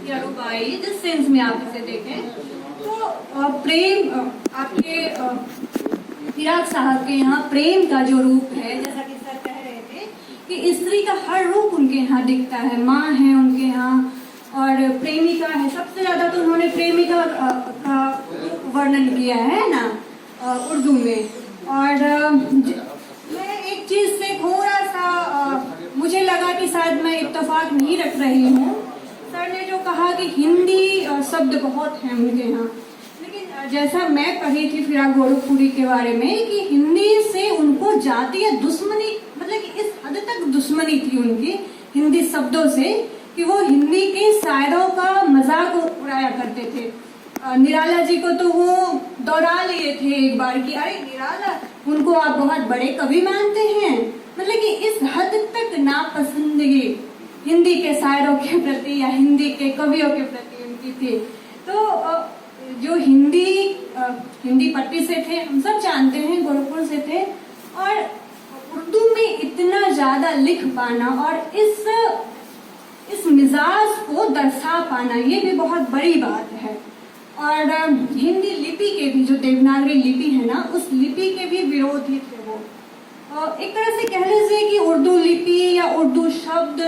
या रुबाई, जिस सेंस में आप इसे देखें, तो प्रेम आपके फिराक साहब के यहाँ प्रेम का जो रूप है, जैसा कि सर कह रहे थे कि स्त्री का हर रूप उनके यहाँ दिखता है। माँ है उनके यहाँ और प्रेमिका है। सबसे ज्यादा तो उन्होंने प्रेमिका का वर्णन किया है ना उर्दू में। और मैं एक चीज से थोड़ा सा मुझे लगा कि शायद मैं इत्तेफाक नहीं रख रही हूँ। सर ने जो कहा कि हिंदी शब्द बहुत हैं उनके यहाँ, लेकिन जैसा मैं पढ़ी थी फिराक गोरखपुरी के बारे में कि हिंदी से उनको जातीय दुश्मनी, मतलब कि इस हद तक दुश्मनी थी उनकी हिंदी शब्दों से कि वो हिंदी के शायरों का मजाक उड़ाया करते थे। निराला जी को तो वो दौड़ा लिए थे एक बार कि अरे निराला, उनको आप बहुत बड़े कवि मानते हैं। मतलब कि इस हद तक नापसंदगी हिंदी के शायरों के प्रति या हिंदी के कवियों के प्रति उनकी थी। तो जो हिंदी पट्टी से थे, हम सब जानते हैं, गोरखपुर से थे, और उर्दू में इतना ज्यादा लिख पाना और इस मिजाज को दर्शा पाना, ये भी बहुत बड़ी बात है। और हिंदी लिपि के भी, जो देवनागरी लिपि है ना, उस लिपि के भी विरोधी थे वो। और एक तरह से कह लीजिए कि उर्दू लिपि या उर्दू शब्द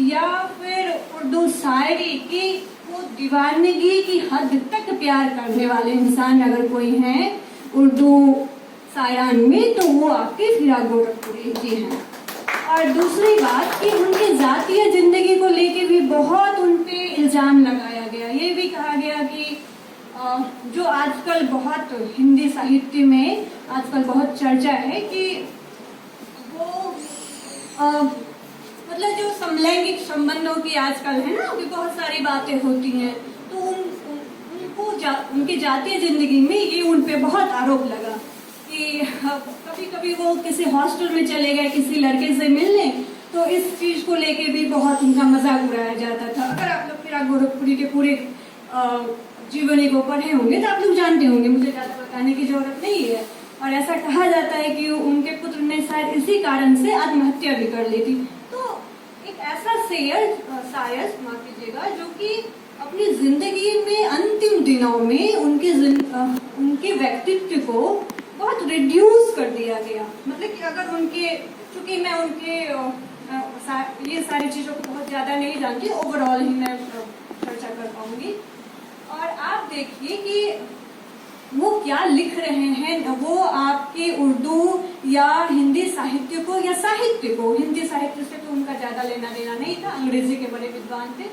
या फिर उर्दू शायरी की वो दीवानगी की हद तक प्यार करने वाले इंसान अगर कोई हैं उर्दू शायरान में, तो वो आपके फिराक गोरखपुरी जी हैं। और दूसरी बात कि उनकी जातीय जिंदगी को लेके भी बहुत उन पे इल्जाम लगाया गया। ये भी कहा गया कि जो आजकल बहुत हिंदी साहित्य में आजकल बहुत चर्चा है कि वो मतलब जो समलैंगिक संबंधों की आजकल है ना, कि बहुत सारी बातें होती हैं, तो उनकी जातीय जिंदगी में ये उन पे बहुत आरोप लगा कि कभी कभी वो किसी हॉस्टल में चले गए किसी लड़के से मिलने, तो इस चीज को लेके भी बहुत उनका मजाक उड़ाया जाता था। अगर आप लोग फिराक गोरखपुरी के पूरे जीवनी को पढ़े होंगे तो आप लोग जानते होंगे, मुझे ज्यादा बताने की जरूरत नहीं है। और ऐसा कहा जाता है कि उनके पुत्र ने शायद इसी कारण से आत्महत्या भी कर ली थी। तो एक ऐसा शायर माफ कीजिएगा, जो कि अपनी जिंदगी में अंतिम दिनों में उनके व्यक्तित्व को बहुत रिड्यूस कर दिया गया। मतलब कि अगर चूंकि मैं उनके ये सारी चीजों को बहुत ज्यादा नहीं जानती, ओवरऑल ही मैं चर्चा कर पाऊंगी। और आप देखिए कि वो क्या लिख रहे हैं। वो आपके उर्दू या हिंदी साहित्य को या साहित्य को, हिंदी साहित्य से तो उनका ज्यादा लेना देना नहीं था, अंग्रेजी के बड़े विद्वान थे,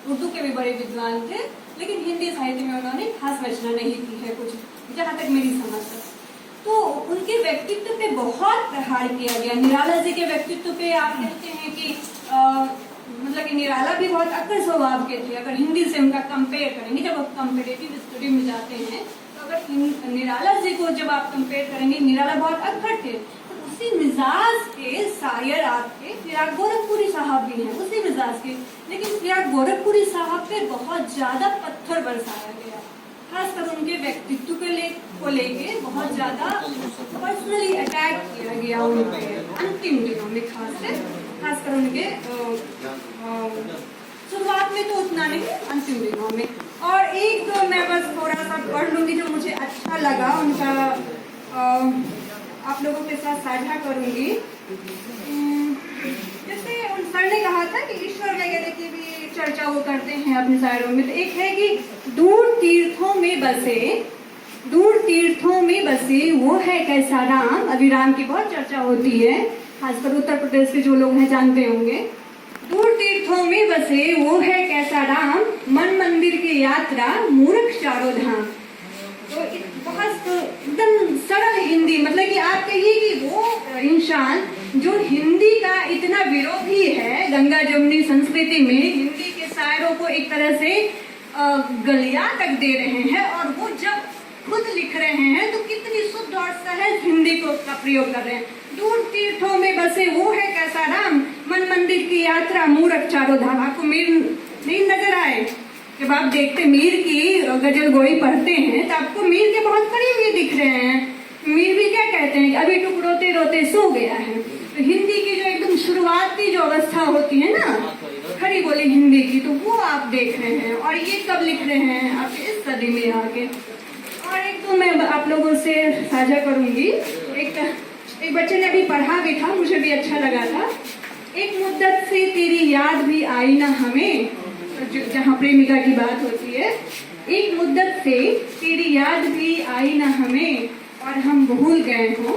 उर्दू के भी बड़े विद्वान थे, लेकिन हिंदी साहित्य में उन्होंने खास रचना नहीं की है कुछ, जहाँ तक मेरी समझ है। तो उनके व्यक्तित्व पे बहुत प्रहार किया गया। निराला जी के व्यक्तित्व पे आप कहते हैं कि मतलब कि निराला भी बहुत अक्कड़ स्वभाव के थे। अगर हिंदी से उनका कंपेयर करेंगे, जब आप कंपेरेटिव स्टडी में जाते हैं, तो अगर निराला जी को जब आप कंपेयर करेंगे, निराला बहुत अक्कड़ थे, तो उसी मिजाज के शायर आपके फिराक गोरखपुरी साहब भी हैं, उसी मिजाज के। लेकिन फिराक गोरखपुरी साहब पे बहुत ज्यादा पत्थर बरसाया गया, खासकर उनके व्यक्तित्व को लेके बहुत ज्यादा पर्सनली अटैक किया गया उनके अंतिम दिनों में, खासकर उनके शुरुआत में तो उतना नहीं, अंतिम दिनों में। और एक तो मैं बस थोड़ा सा पढ़ लूंगी जो मुझे अच्छा लगा उनका, आप लोगों के साथ साझा करूंगी। जैसे उन सर ने कहा था कि ईश्वर वगैरह की भी चर्चा वो करते हैं अपने शायरों में। तो एक है कि दूर तीर्थों में बसे वो है कैसा राम। अभी राम की बहुत चर्चा होती है, खासकर उत्तर प्रदेश के जो लोग हैं जानते होंगे। दूर तीर्थों में बसे वो है कैसा राम, मन मंदिर की यात्रा मूर्ख चारों धाम। तो बहुत एकदम सरल हिंदी, मतलब कि आप कहिए कि वो इंसान जो हिंदी का इतना विरोधी है, गंगा जमुनी संस्कृति में हिंदी के शायरों को एक तरह से गलिया तक दे रहे हैं, और वो जब खुद लिख रहे हैं तो कितनी शुद्ध और सहज हिंदी का प्रयोग कर रहे हैं। दूर तीर्थों में बसे वो है कैसा राम, मन मंदिर की यात्रा मूर्ख चारों धाम। आपको मीर नहीं नजर आए? जब आप देखते मीर की गजल गोई पढ़ते हैं तो आपको मीर के बहुत करीब ये दिख रहे हैं। मीर भी क्या कहते हैं कि अभी टुक रोते रोते सो गया है। तो हिंदी की जो एकदम शुरुआती जो अवस्था होती है ना, खड़ी बोली हिंदी की, तो वो आप देख रहे हैं। और ये कब लिख रहे हैं? आपके इस सदी में आके। और एक तो मैं आप लोगों से साझा करूंगी, एक बच्चे ने अभी पढ़ा भी था, मुझे भी अच्छा लगा था। एक मुद्दत से तेरी याद भी आई ना हमें, जहाँ प्रेमिका की बात होती है। एक मुद्दत से तेरी याद भी आई ना हमें, और हम भूल गए हो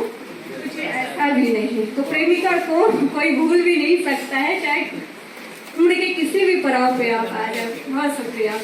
तुझे ऐसा भी नहीं। तो प्रेमिका को कोई भूल भी नहीं सकता है, चाहे उम्र के किसी भी पड़ाव पे आप आ जाए। बहुत शुक्रिया।